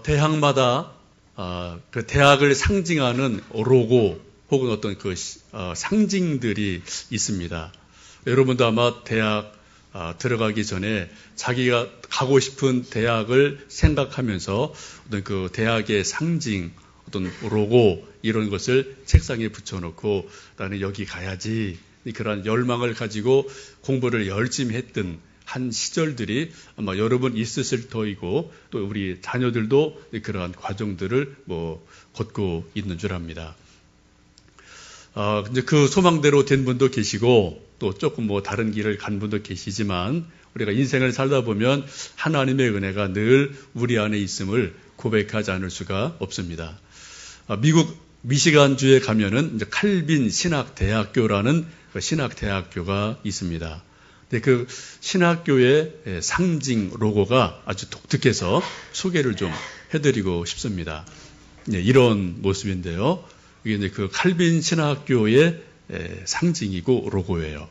대학마다 그 대학을 상징하는 로고 혹은 어떤 그 상징들이 있습니다. 여러분도 아마 대학 들어가기 전에 자기가 가고 싶은 대학을 생각하면서 어떤 그 대학의 상징, 어떤 로고 이런 것을 책상에 붙여놓고 나는 여기 가야지 그런 열망을 가지고 공부를 열심히 했던 한 시절들이 아마 여러분 있으실 터이고 또 우리 자녀들도 그러한 과정들을 걷고 있는 줄 압니다. 이제 그 소망대로 된 분도 계시고 또 조금 다른 길을 간 분도 계시지만 우리가 인생을 살다 보면 하나님의 은혜가 늘 우리 안에 있음을 고백하지 않을 수가 없습니다. 미국 미시간주에 가면은 이제 칼빈 신학대학교라는 신학대학교가 있습니다. 근데 그 신학교의 상징 로고가 아주 독특해서 소개를 좀 해드리고 싶습니다. 네, 이런 모습인데요. 이게 이제 그 칼빈 신학교의 상징이고 로고예요.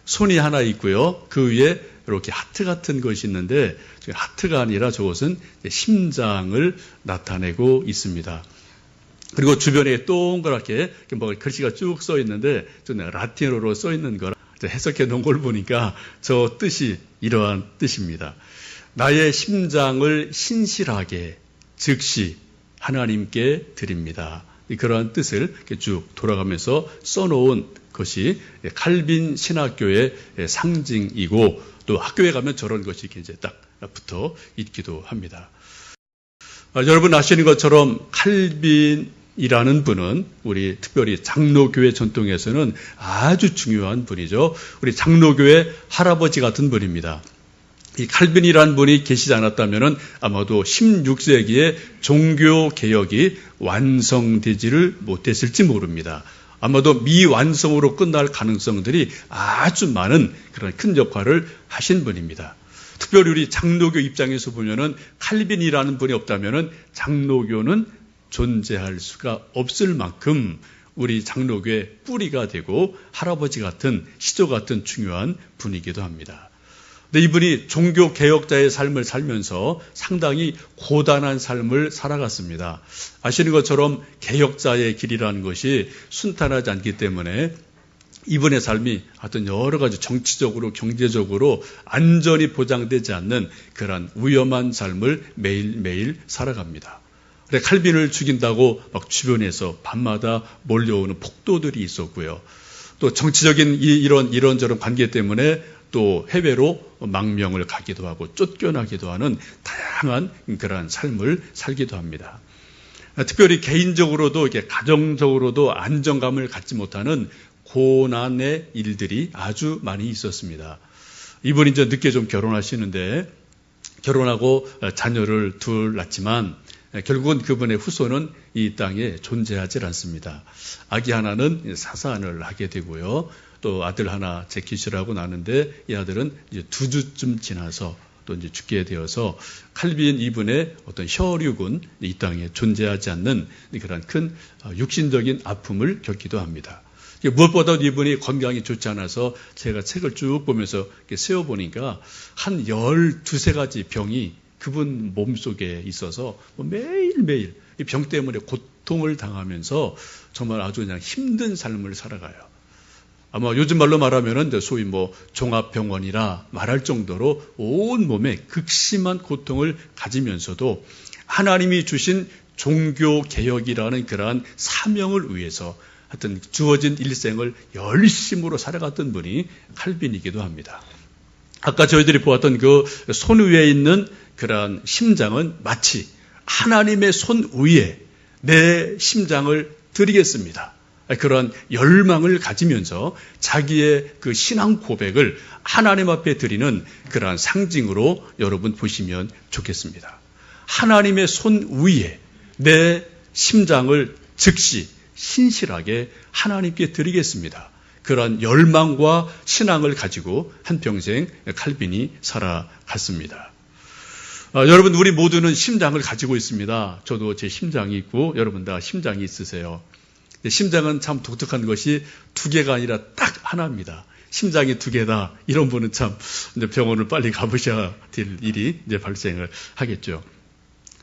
손이 하나 있고요. 그 위에 이렇게 하트 같은 것이 있는데 하트가 아니라 저것은 심장을 나타내고 있습니다. 그리고 주변에 동그랗게 글씨가 쭉 써 있는데 라틴어로 써 있는 거라 해석해 놓은 걸 보니까 저 뜻이 이러한 뜻입니다. 나의 심장을 신실하게 즉시 하나님께 드립니다. 그러한 뜻을 쭉 돌아가면서 써놓은 것이 칼빈 신학교의 상징이고 또 학교에 가면 저런 것이 이제 딱 붙어 있기도 합니다. 여러분 아시는 것처럼 칼빈이라는 분은 우리 특별히 장로교회 전통에서는 아주 중요한 분이죠. 우리 장로교회 할아버지 같은 분입니다. 이 칼빈이라는 분이 계시지 않았다면 아마도 16세기에 종교개혁이 완성되지를 못했을지 모릅니다. 아마도 미완성으로 끝날 가능성들이 아주 많은 그런 큰 역할을 하신 분입니다. 특별히 우리 장로교 입장에서 보면은 칼빈이라는 분이 없다면은 장로교는 존재할 수가 없을 만큼 우리 장로교의 뿌리가 되고 할아버지 같은 시조 같은 중요한 분이기도 합니다. 근데 이분이 종교개혁자의 삶을 살면서 상당히 고단한 삶을 살아갔습니다. 아시는 것처럼 개혁자의 길이라는 것이 순탄하지 않기 때문에 이분의 삶이 하여튼 여러 가지 정치적으로 경제적으로 안전이 보장되지 않는 그런 위험한 삶을 매일매일 살아갑니다. 칼빈을 죽인다고 막 주변에서 밤마다 몰려오는 폭도들이 있었고요. 또 정치적인 이런저런 관계 때문에 또 해외로 망명을 가기도 하고 쫓겨나기도 하는 다양한 그러한 삶을 살기도 합니다. 특별히 개인적으로도 가정적으로도 안정감을 갖지 못하는 고난의 일들이 아주 많이 있었습니다. 이분이 이제 늦게 좀 결혼하시는데 결혼하고 자녀를 둘 낳지만 결국은 그분의 후손은 이 땅에 존재하지 않습니다. 아기 하나는 사산을 하게 되고요. 또 아들 하나 제키시라고 나는데 이 아들은 이제 2주쯤 지나서 또 이제 죽게 되어서 칼빈 이분의 어떤 혈육은 이 땅에 존재하지 않는 그런 큰 육신적인 아픔을 겪기도 합니다. 무엇보다 이분이 건강이 좋지 않아서 제가 책을 쭉 보면서 세어보니까 한 12가지 병이 그분 몸속에 있어서 매일매일 이 병 때문에 고통을 당하면서 정말 아주 그냥 힘든 삶을 살아가요. 아마 요즘 말로 말하면은 소위 종합병원이라 말할 정도로 온 몸에 극심한 고통을 가지면서도 하나님이 주신 종교개혁이라는 그러한 사명을 위해서 하여튼 주어진 일생을 열심으로 살아갔던 분이 칼빈이기도 합니다. 아까 저희들이 보았던 그 손 위에 있는 그러한 심장은 마치 하나님의 손 위에 내 심장을 드리겠습니다. 그런 열망을 가지면서 자기의 그 신앙 고백을 하나님 앞에 드리는 그러한 상징으로 여러분 보시면 좋겠습니다. 하나님의 손 위에 내 심장을 즉시 신실하게 하나님께 드리겠습니다. 그런 열망과 신앙을 가지고 한평생 칼빈이 살아갔습니다. 여러분 우리 모두는 심장을 가지고 있습니다. 저도 제 심장이 있고 여러분 다 심장이 있으세요. 심장은 참 독특한 것이 2개가 아니라 딱 하나입니다. 심장이 2개다. 이런 분은 참 병원을 빨리 가보셔야 될 일이 이제 발생을 하겠죠.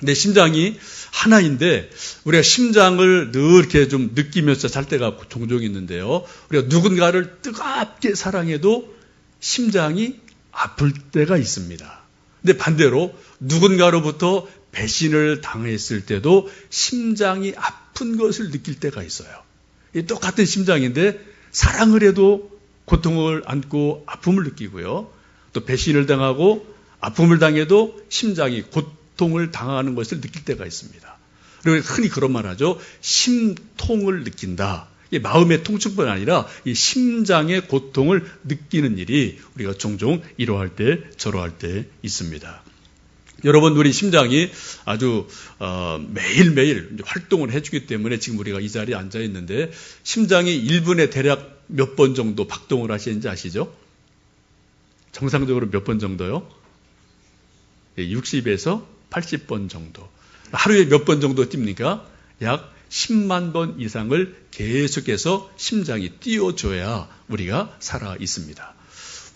근데 심장이 하나인데 우리가 심장을 늘 이렇게 좀 느끼면서 살 때가 종종 있는데요. 우리가 누군가를 뜨겁게 사랑해도 심장이 아플 때가 있습니다. 근데 반대로 누군가로부터 배신을 당했을 때도 심장이 아픈 것을 느낄 때가 있어요. 똑같은 심장인데 사랑을 해도 고통을 안고 아픔을 느끼고요. 또 배신을 당하고 아픔을 당해도 심장이 고통을 당하는 것을 느낄 때가 있습니다. 그리고 흔히 그런 말 하죠. 심통을 느낀다. 마음의 통증뿐 아니라 이 심장의 고통을 느끼는 일이 우리가 종종 이러할 때 저러할 때 있습니다. 여러분, 우리 심장이 아주 매일매일 활동을 해주기 때문에 지금 우리가 이 자리에 앉아 있는데 심장이 1분에 대략 몇 번 정도 박동을 하시는지 아시죠? 정상적으로 몇 번 정도요? 60에서 80번 정도. 하루에 몇 번 정도 뜁니까? 약 10만 번 이상을 계속해서 심장이 뛰어줘야 우리가 살아 있습니다.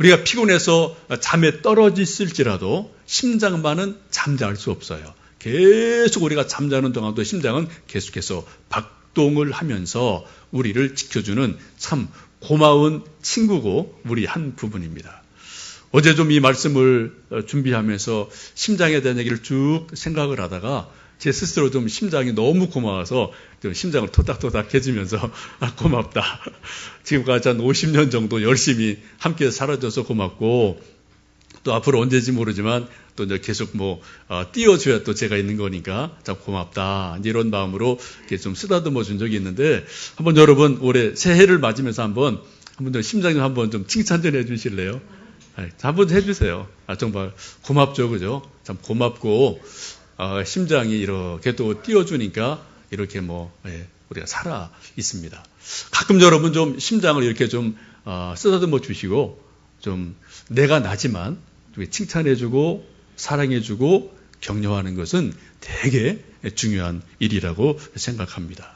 우리가 피곤해서 잠에 떨어졌을지라도 심장만은 잠잘 수 없어요. 계속 우리가 잠자는 동안도 심장은 계속해서 박동을 하면서 우리를 지켜주는 참 고마운 친구고 우리 한 부분입니다. 어제 좀 이 말씀을 준비하면서 심장에 대한 얘기를 쭉 생각을 하다가 제 스스로 좀 심장이 너무 고마워서 좀 심장을 토닥토닥 해주면서 고맙다. 지금까지 한 50년 정도 열심히 함께 살아줘서 고맙고 또 앞으로 언제인지 모르지만 또 이제 계속 띄워줘야 또 제가 있는 거니까 참 고맙다. 이런 마음으로 이렇게 좀 쓰다듬어 준 적이 있는데 한번 여러분 올해 새해를 맞으면서 한번 심장 한번 좀 칭찬 좀 해주실래요? 한번 해주세요. 정말 고맙죠, 그죠? 참 고맙고 심장이 이렇게 또 띄워주니까 이렇게 우리가 살아 있습니다. 가끔 여러분 좀 심장을 이렇게 좀 쓰다듬어 주시고 좀 내가 나지만 칭찬해주고 사랑해주고 격려하는 것은 되게 중요한 일이라고 생각합니다.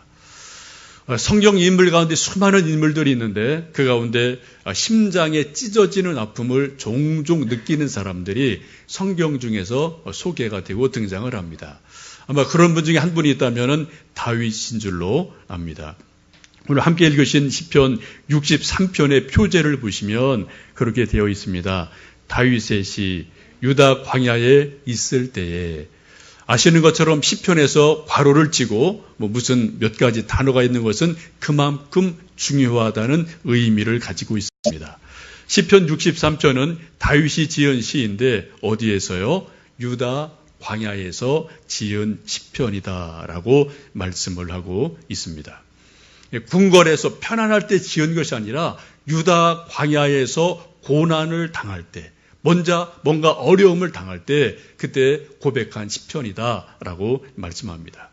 성경 인물 가운데 수많은 인물들이 있는데 그 가운데 심장에 찢어지는 아픔을 종종 느끼는 사람들이 성경 중에서 소개가 되고 등장을 합니다. 아마 그런 분 중에 한 분이 있다면 다윗인 줄로 압니다. 오늘 함께 읽으신 시편 63편의 표제를 보시면 그렇게 되어 있습니다. 다윗의 시 유다 광야에 있을 때에 아시는 것처럼 시편에서 괄호를 치고 무슨 몇 가지 단어가 있는 것은 그만큼 중요하다는 의미를 가지고 있습니다. 시편 63편은 다윗이 지은 시인데 어디에서요? 유다 광야에서 지은 시편이다라고 말씀을 하고 있습니다. 궁궐에서 편안할 때 지은 것이 아니라 유다 광야에서 고난을 당할 때 뭔가 어려움을 당할 때 그때 고백한 시편이다라고 말씀합니다.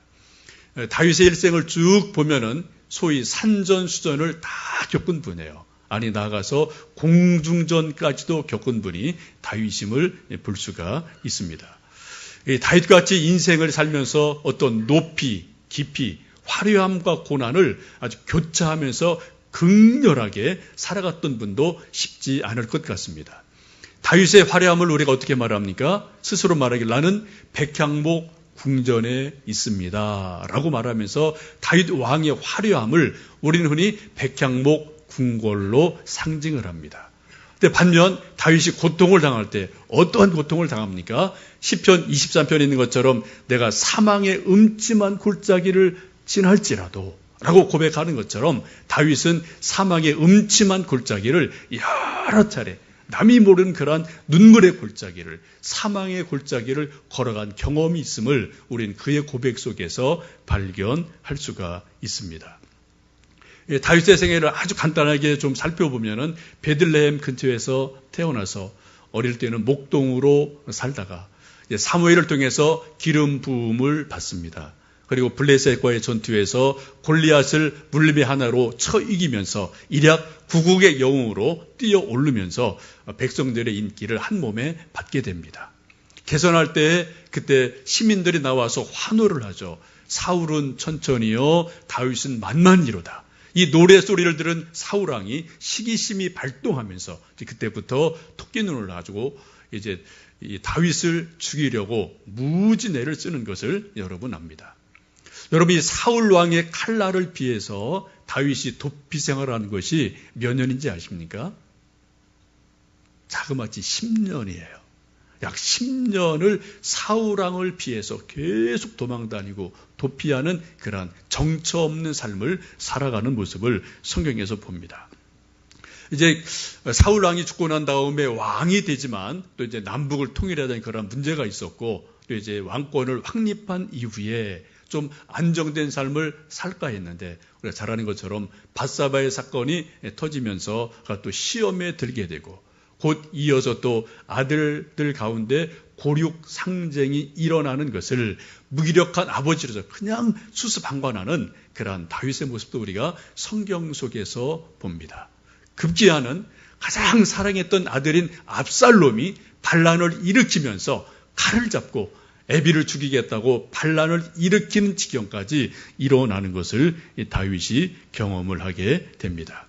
다윗의 일생을 쭉 보면은 소위 산전수전을 다 겪은 분이에요. 아니 나아가서 공중전까지도 겪은 분이 다윗임을 볼 수가 있습니다. 다윗같이 인생을 살면서 어떤 높이, 깊이, 화려함과 고난을 아주 교차하면서 극렬하게 살아갔던 분도 쉽지 않을 것 같습니다. 다윗의 화려함을 우리가 어떻게 말합니까? 스스로 말하길 나는 백향목 궁전에 있습니다 라고 말하면서 다윗 왕의 화려함을 우리는 흔히 백향목 궁궐로 상징을 합니다. 근데 반면 다윗이 고통을 당할 때 어떠한 고통을 당합니까? 시편 23편에 있는 것처럼 내가 사망의 음침한 골짜기를 지날지라도 라고 고백하는 것처럼 다윗은 사망의 음침한 골짜기를 여러 차례 남이 모르는 그러한 눈물의 골짜기를 사망의 골짜기를 걸어간 경험이 있음을 우리는 그의 고백 속에서 발견할 수가 있습니다. 다윗의 생애를 아주 간단하게 좀 살펴보면은 베들레헴 근처에서 태어나서 어릴 때는 목동으로 살다가 사무엘을 통해서 기름 부음을 받습니다. 그리고 블레셋과의 전투에서 골리앗을 물림의 하나로 쳐 이기면서 일약 구국의 영웅으로 뛰어오르면서 백성들의 인기를 한 몸에 받게 됩니다. 개선할 때 그때 시민들이 나와서 환호를 하죠. 사울은 천천히요, 다윗은 만만히로다. 이 노래소리를 들은 사울왕이 시기심이 발동하면서 그때부터 토끼눈을 가지고 이제 이 다윗을 죽이려고 무진애를 쓰는 것을 여러분 압니다. 여러분, 이 사울 왕의 칼날을 피해서 다윗이 도피 생활하는 것이 몇 년인지 아십니까? 자그마치 10년이에요. 약 10년을 사울 왕을 피해서 계속 도망다니고 도피하는 그러한 정처 없는 삶을 살아가는 모습을 성경에서 봅니다. 이제 사울 왕이 죽고 난 다음에 왕이 되지만 또 이제 남북을 통일하는 그런 문제가 있었고 또 이제 왕권을 확립한 이후에 좀 안정된 삶을 살까 했는데 우리가 잘 아는 것처럼 밧사바의 사건이 터지면서 또 시험에 들게 되고 곧 이어서 또 아들들 가운데 고륙 상쟁이 일어나는 것을 무기력한 아버지로서 그냥 수수방관하는 그러한 다윗의 모습도 우리가 성경 속에서 봅니다. 급기야는 가장 사랑했던 아들인 압살롬이 반란을 일으키면서 칼을 잡고 애비를 죽이겠다고 반란을 일으키는 지경까지 일어나는 것을 다윗이 경험을 하게 됩니다.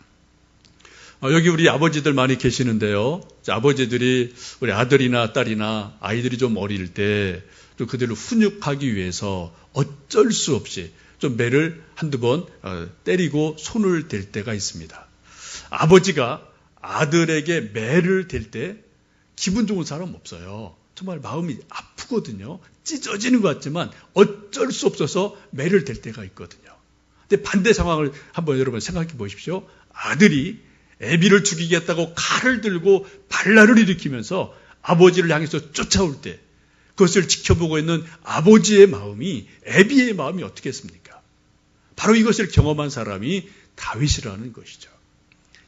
여기 우리 아버지들 많이 계시는데요. 아버지들이 우리 아들이나 딸이나 아이들이 좀 어릴 때 또 그들을 훈육하기 위해서 어쩔 수 없이 좀 매를 한두 번 때리고 손을 댈 때가 있습니다. 아버지가 아들에게 매를 댈 때 기분 좋은 사람 없어요. 정말 마음이 아프거든요. 찢어지는 것 같지만 어쩔 수 없어서 매를 댈 때가 있거든요. 근데 반대 상황을 한번 여러분 생각해 보십시오. 아들이 애비를 죽이겠다고 칼을 들고 반란을 일으키면서 아버지를 향해서 쫓아올 때 그것을 지켜보고 있는 아버지의 마음이, 애비의 마음이 어떻겠습니까? 바로 이것을 경험한 사람이 다윗이라는 것이죠.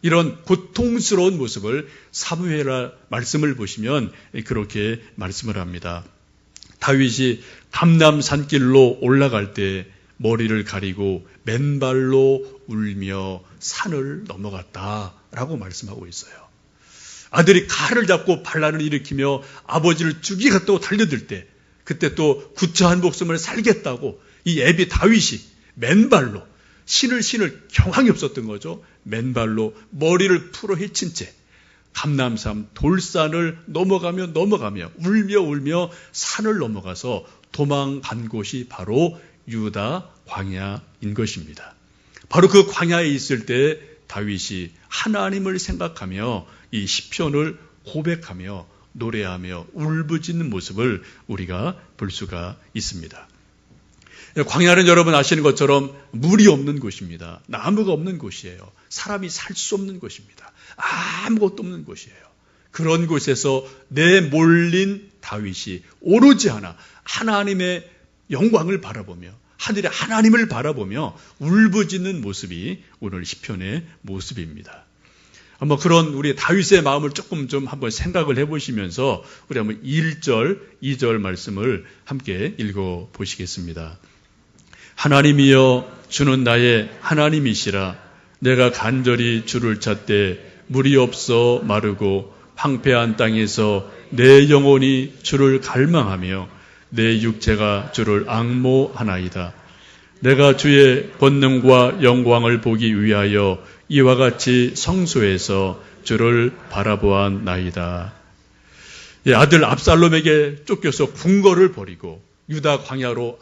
이런 고통스러운 모습을 사무엘 말씀을 보시면 그렇게 말씀을 합니다. 다윗이 감람 산길로 올라갈 때 머리를 가리고 맨발로 울며 산을 넘어갔다라고 말씀하고 있어요. 아들이 칼을 잡고 반란을 일으키며 아버지를 죽이겠다고 달려들 때 그때 또 구차한 목숨을 살겠다고 이 애비 다윗이 맨발로 신을 경황이 없었던 거죠. 맨발로 머리를 풀어 헤친 채 감람산 돌산을 넘어가며 울며 산을 넘어가서 도망간 곳이 바로 유다 광야인 것입니다. 바로 그 광야에 있을 때 다윗이 하나님을 생각하며 이 시편을 고백하며 노래하며 울부짖는 모습을 우리가 볼 수가 있습니다. 광야는 여러분 아시는 것처럼 물이 없는 곳입니다. 나무가 없는 곳이에요. 사람이 살 수 없는 곳입니다. 아무것도 없는 곳이에요. 그런 곳에서 내몰린 다윗이 오로지 하나님의 영광을 바라보며 하늘의 하나님을 바라보며 울부짖는 모습이 오늘 시편의 모습입니다. 한번 그런 우리 다윗의 마음을 조금 좀 한번 생각을 해보시면서 우리 한번 1절, 2절 말씀을 함께 읽어보시겠습니다. 하나님이여 주는 나의 하나님이시라. 내가 간절히 주를 찾되 물이 없어 마르고 황폐한 땅에서 내 영혼이 주를 갈망하며 내 육체가 주를 앙모하나이다. 내가 주의 권능과 영광을 보기 위하여 이와 같이 성소에서 주를 바라보았나이다. 아들 압살롬에게 쫓겨서 궁궐을 버리고 유다 광야로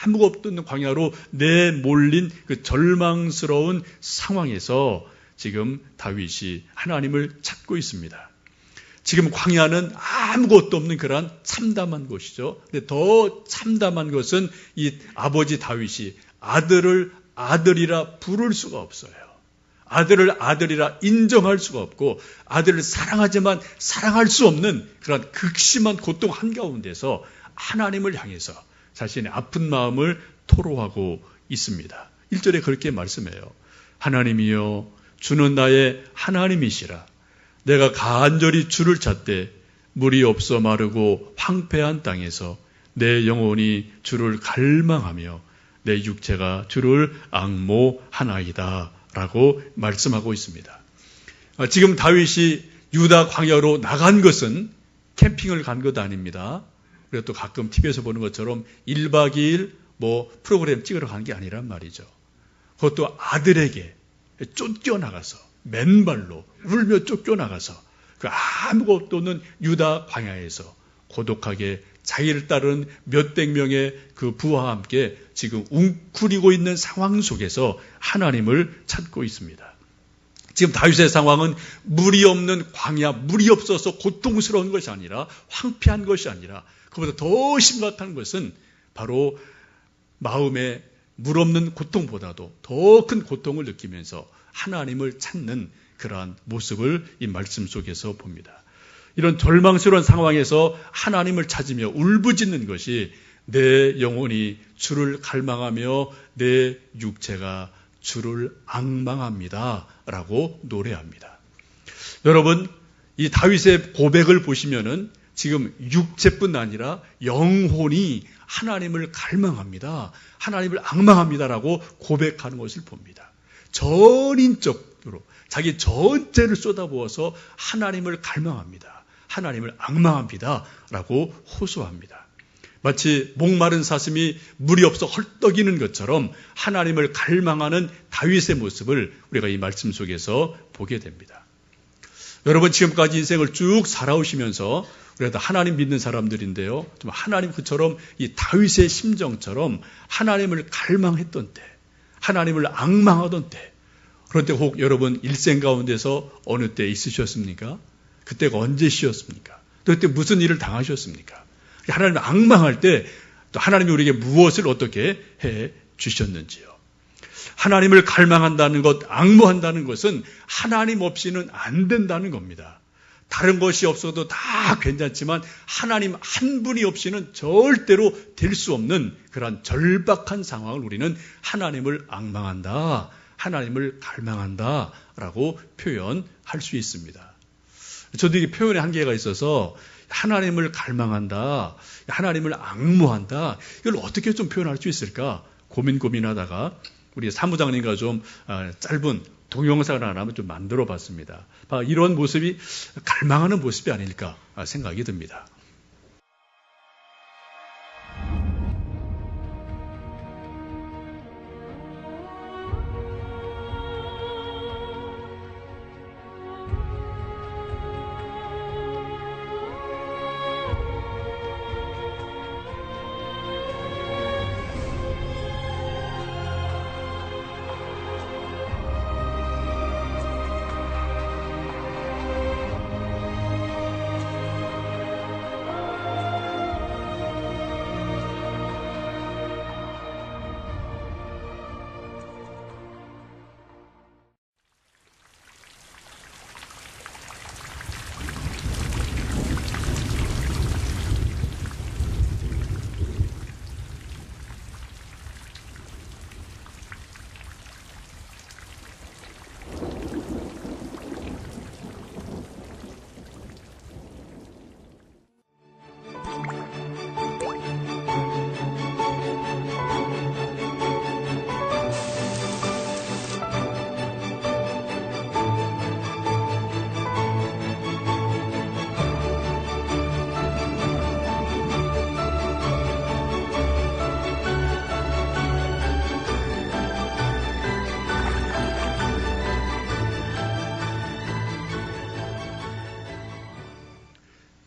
아무것도 없는 광야로 내몰린 그 절망스러운 상황에서 지금 다윗이 하나님을 찾고 있습니다. 지금 광야는 아무것도 없는 그러한 참담한 곳이죠. 근데 더 참담한 것은 이 아버지 다윗이 아들을 아들이라 부를 수가 없어요. 아들을 아들이라 인정할 수가 없고 아들을 사랑하지만 사랑할 수 없는 그런 극심한 고통 한가운데서 하나님을 향해서 자신의 아픈 마음을 토로하고 있습니다. 1절에 그렇게 말씀해요. 하나님이여 주는 나의 하나님이시라. 내가 간절히 주를 찾되 물이 없어 마르고 황폐한 땅에서 내 영혼이 주를 갈망하며 내 육체가 주를 앙모하나이다 라고 말씀하고 있습니다. 지금 다윗이 유다 광야로 나간 것은 캠핑을 간 것 아닙니다. 그리고 또 가끔 TV에서 보는 것처럼 1박 2일 프로그램 찍으러 간 게 아니란 말이죠. 그것도 아들에게 쫓겨나가서 맨발로 울며 쫓겨나가서 그 아무것도 없는 유다 광야에서 고독하게 자기를 따르는 몇백 명의 그 부하와 함께 지금 웅크리고 있는 상황 속에서 하나님을 찾고 있습니다. 지금 다윗의 상황은 물이 없는 광야, 물이 없어서 고통스러운 것이 아니라 황폐한 것이 아니라 그보다 더 심각한 것은 바로 마음에 물 없는 고통보다도 더 큰 고통을 느끼면서 하나님을 찾는 그러한 모습을 이 말씀 속에서 봅니다. 이런 절망스러운 상황에서 하나님을 찾으며 울부짖는 것이 내 영혼이 주를 갈망하며 내 육체가 주를 앙망합니다 라고 노래합니다. 여러분, 이 다윗의 고백을 보시면은 지금 육체뿐 아니라 영혼이 하나님을 갈망합니다. 하나님을 앙망합니다라고 고백하는 것을 봅니다. 전인적으로 자기 전체를 쏟아부어서 하나님을 갈망합니다. 하나님을 앙망합니다라고 호소합니다. 마치 목마른 사슴이 물이 없어 헐떡이는 것처럼 하나님을 갈망하는 다윗의 모습을 우리가 이 말씀 속에서 보게 됩니다. 여러분, 지금까지 인생을 쭉 살아오시면서 우리가 다 하나님 믿는 사람들인데요. 좀 하나님 그처럼 이 다윗의 심정처럼 하나님을 갈망했던 때, 하나님을 앙망하던 때, 그런데 혹 여러분 일생 가운데서 어느 때 있으셨습니까? 그때가 언제시였습니까? 또 그때 무슨 일을 당하셨습니까? 하나님을 앙망할 때 또 하나님이 우리에게 무엇을 어떻게 해 주셨는지요. 하나님을 갈망한다는 것, 앙모한다는 것은 하나님 없이는 안 된다는 겁니다. 다른 것이 없어도 다 괜찮지만 하나님 한 분이 없이는 절대로 될 수 없는 그런 절박한 상황을 우리는 하나님을 앙망한다, 하나님을 갈망한다 라고 표현할 수 있습니다. 저도 이게 표현의 한계가 있어서 하나님을 갈망한다, 하나님을 앙모한다, 이걸 어떻게 좀 표현할 수 있을까 고민하다가 우리 사무장님과 좀 짧은 동영상을 하나 좀 만들어 봤습니다. 이런 모습이 갈망하는 모습이 아닐까 생각이 듭니다.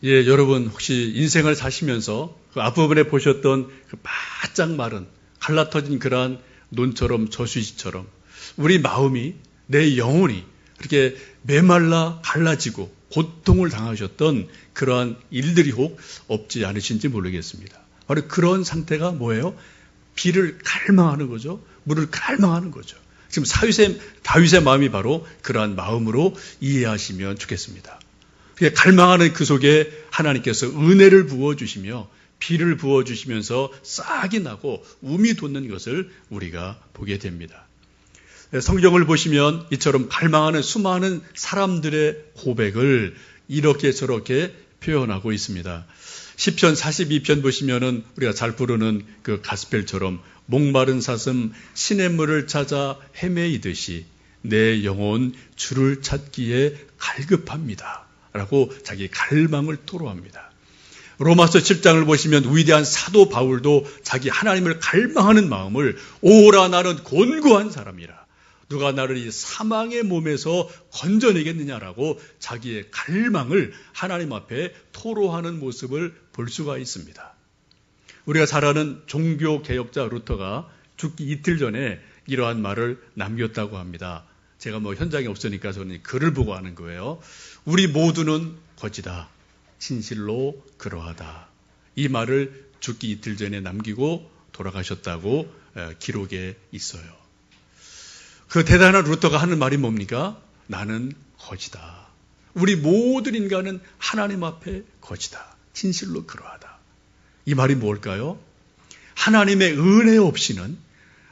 예, 여러분 혹시 인생을 사시면서 그 앞부분에 보셨던 그 바짝 마른 갈라터진 그러한 논처럼 저수지처럼 우리 마음이, 내 영혼이 그렇게 메말라 갈라지고 고통을 당하셨던 그러한 일들이 혹 없지 않으신지 모르겠습니다. 바로 그런 상태가 뭐예요? 비를 갈망하는 거죠. 물을 갈망하는 거죠. 지금 다윗의 마음이 바로 그러한 마음으로 이해하시면 좋겠습니다. 갈망하는 그 속에 하나님께서 은혜를 부어주시며 비를 부어주시면서 싹이 나고 움이 돋는 것을 우리가 보게 됩니다. 성경을 보시면 이처럼 갈망하는 수많은 사람들의 고백을 이렇게 저렇게 표현하고 있습니다. 시편 42편 보시면은 우리가 잘 부르는 그 가스펠처럼 목마른 사슴 시냇물을 찾아 헤매이듯이 내 영혼 주를 찾기에 갈급합니다 라고 자기 갈망을 토로합니다. 로마서 7장을 보시면 위대한 사도 바울도 자기 하나님을 갈망하는 마음을 오라 나는 곤고한 사람이라 누가 나를 이 사망의 몸에서 건져내겠느냐라고 자기의 갈망을 하나님 앞에 토로하는 모습을 볼 수가 있습니다. 우리가 잘 아는 종교개혁자 루터가 죽기 이틀 전에 이러한 말을 남겼다고 합니다. 제가 현장에 없으니까 저는 글을 보고 하는 거예요. 우리 모두는 거지다. 진실로 그러하다. 이 말을 죽기 이틀 전에 남기고 돌아가셨다고 기록에 있어요. 그 대단한 루터가 하는 말이 뭡니까? 나는 거지다. 우리 모든 인간은 하나님 앞에 거지다. 진실로 그러하다. 이 말이 뭘까요? 하나님의 은혜 없이는,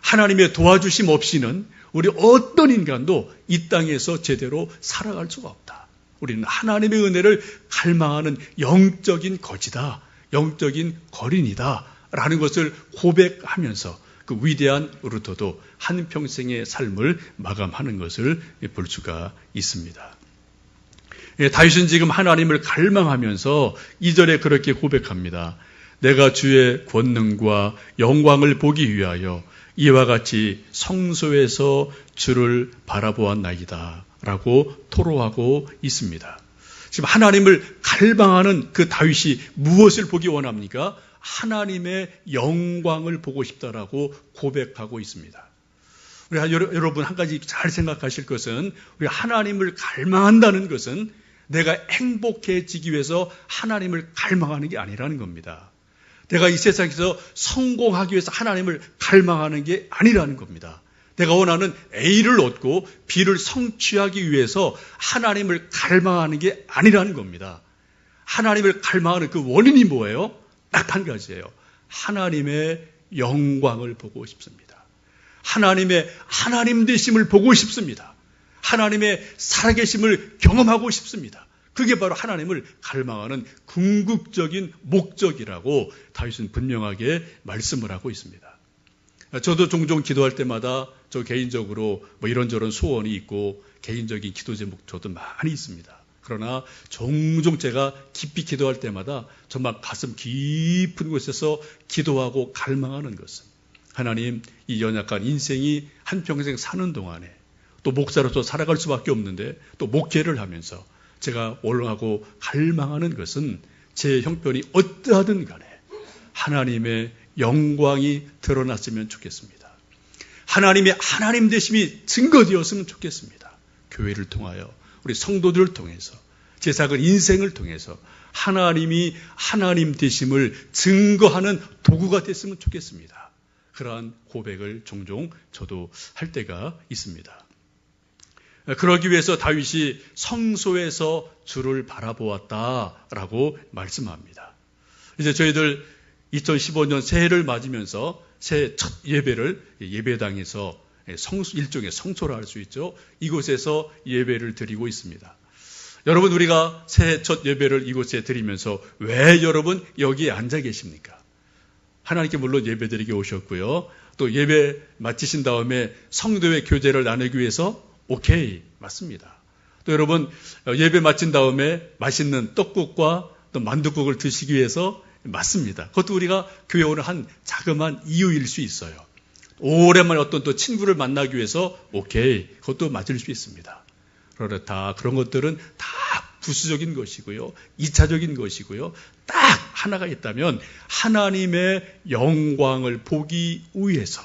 하나님의 도와주심 없이는 우리 어떤 인간도 이 땅에서 제대로 살아갈 수가 없다. 우리는 하나님의 은혜를 갈망하는 영적인 거지다. 영적인 거린이다. 라는 것을 고백하면서 그 위대한 루터도 한평생의 삶을 마감하는 것을 볼 수가 있습니다. 다윗은 지금 하나님을 갈망하면서 2절에 그렇게 고백합니다. 내가 주의 권능과 영광을 보기 위하여 이와 같이 성소에서 주를 바라보았나이다 라고 토로하고 있습니다. 지금 하나님을 갈망하는 그 다윗이 무엇을 보기 원합니까? 하나님의 영광을 보고 싶다라고 고백하고 있습니다. 우리 여러분 한 가지 잘 생각하실 것은, 우리 하나님을 갈망한다는 것은 내가 행복해지기 위해서 하나님을 갈망하는 게 아니라는 겁니다. 내가 이 세상에서 성공하기 위해서 하나님을 갈망하는 게 아니라는 겁니다. 내가 원하는 A를 얻고 B를 성취하기 위해서 하나님을 갈망하는 게 아니라는 겁니다. 하나님을 갈망하는 그 원인이 뭐예요? 딱 한 가지예요. 하나님의 영광을 보고 싶습니다. 하나님의 하나님 되심을 보고 싶습니다. 하나님의 살아계심을 경험하고 싶습니다. 그게 바로 하나님을 갈망하는 궁극적인 목적이라고 다윗은 분명하게 말씀을 하고 있습니다. 저도 종종 기도할 때마다 저 개인적으로 이런저런 소원이 있고 개인적인 기도 제목 저도 많이 있습니다. 그러나 종종 제가 깊이 기도할 때마다 정말 가슴 깊은 곳에서 기도하고 갈망하는 것은, 하나님, 이 연약한 인생이 한평생 사는 동안에 또 목사로서 살아갈 수밖에 없는데 또 목회를 하면서 제가 원하고 갈망하는 것은 제 형편이 어떠하든 간에 하나님의 영광이 드러났으면 좋겠습니다. 하나님의 하나님 되심이 증거되었으면 좋겠습니다. 교회를 통하여, 우리 성도들을 통해서, 제 작은 인생을 통해서 하나님이 하나님 되심을 증거하는 도구가 됐으면 좋겠습니다. 그러한 고백을 종종 저도 할 때가 있습니다. 그러기 위해서 다윗이 성소에서 주를 바라보았다라고 말씀합니다. 이제 저희들 2015년 새해를 맞으면서 새해 첫 예배를 예배당에서 일종의 성소라 할 수 있죠. 이곳에서 예배를 드리고 있습니다. 여러분, 우리가 새해 첫 예배를 이곳에 드리면서 왜 여러분 여기에 앉아 계십니까? 하나님께 물론 예배 드리게 오셨고요. 또 예배 마치신 다음에 성도의 교제를 나누기 위해서 오케이, 맞습니다. 또 여러분 예배 마친 다음에 맛있는 떡국과 또 만둣국을 드시기 위해서 맞습니다. 그것도 우리가 교회 오는 한 자그마한 이유일 수 있어요. 오랜만에 어떤 또 친구를 만나기 위해서 오케이, 그것도 맞을 수 있습니다. 그러나 그런 것들은 다 부수적인 것이고요. 2차적인 것이고요. 딱 하나가 있다면 하나님의 영광을 보기 위해서,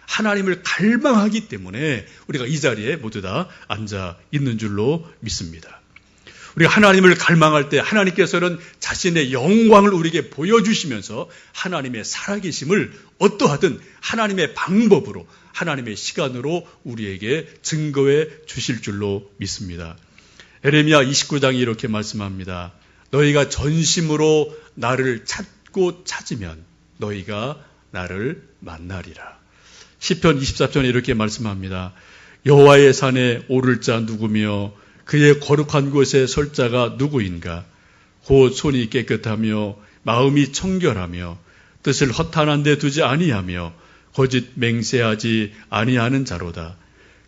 하나님을 갈망하기 때문에 우리가 이 자리에 모두 다 앉아 있는 줄로 믿습니다. 우리가 하나님을 갈망할 때 하나님께서는 자신의 영광을 우리에게 보여주시면서 하나님의 살아계심을 어떠하든 하나님의 방법으로, 하나님의 시간으로 우리에게 증거해 주실 줄로 믿습니다. 에레미야 29장이 이렇게 말씀합니다. 너희가 전심으로 나를 찾고 찾으면 너희가 나를 만나리라. 시편 24편에 이렇게 말씀합니다. 여호와의 산에 오를 자 누구며 그의 거룩한 곳에 설 자가 누구인가? 곧 손이 깨끗하며 마음이 청결하며 뜻을 허탄한 데 두지 아니하며 거짓 맹세하지 아니하는 자로다.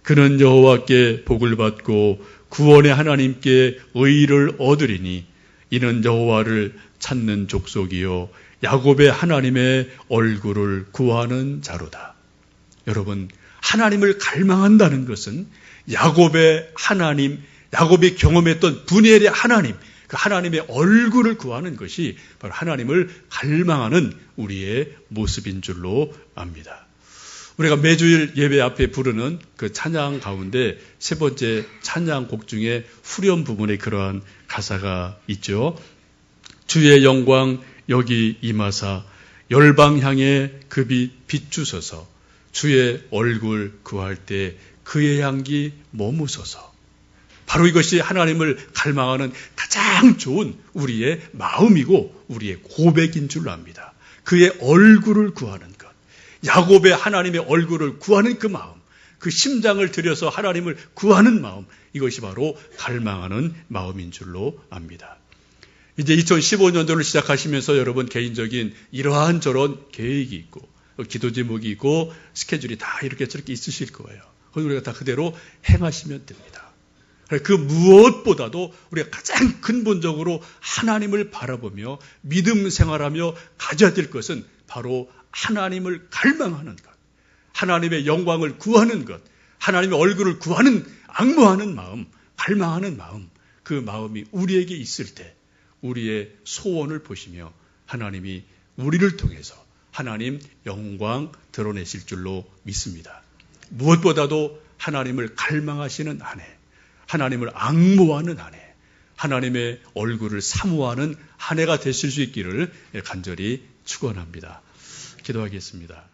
그는 여호와께 복을 받고 구원의 하나님께 의를 얻으리니 이는 여호와를 찾는 족속이요 야곱의 하나님의 얼굴을 구하는 자로다. 여러분, 하나님을 갈망한다는 것은 야곱의 하나님, 야곱이 경험했던 분엘의 하나님, 그 하나님의 얼굴을 구하는 것이 바로 하나님을 갈망하는 우리의 모습인 줄로 압니다. 우리가 매주일 예배 앞에 부르는 그 찬양 가운데 세 번째 찬양곡 중에 후렴 부분에 그러한 가사가 있죠. 주의 영광 여기 임하사 열방 향에 그 빛 비추소서. 주의 얼굴 구할 때 그의 향기 머무소서. 바로 이것이 하나님을 갈망하는 가장 좋은 우리의 마음이고 우리의 고백인 줄 압니다. 그의 얼굴을 구하는 것. 야곱의 하나님의 얼굴을 구하는 그 마음, 그 심장을 들여서 하나님을 구하는 마음, 이것이 바로 갈망하는 마음인 줄로 압니다. 이제 2015년도를 시작하시면서 여러분 개인적인 이러한 저런 계획이 있고 기도 제목이 있고 스케줄이 다 이렇게 저렇게 있으실 거예요. 그건 우리가 다 그대로 행하시면 됩니다. 그 무엇보다도 우리가 가장 근본적으로 하나님을 바라보며 믿음 생활하며 가져야 될 것은 바로 하나님을 갈망하는 것, 하나님의 영광을 구하는 것, 하나님의 얼굴을 구하는, 앙모하는 마음, 갈망하는 마음, 그 마음이 우리에게 있을 때 우리의 소원을 보시며 하나님이 우리를 통해서 하나님 영광 드러내실 줄로 믿습니다. 무엇보다도 하나님을 갈망하시는 한 해, 하나님을 앙모하는 한 해, 하나님의 얼굴을 사모하는 한 해가 되실 수 있기를 간절히 축원합니다. 기도하겠습니다.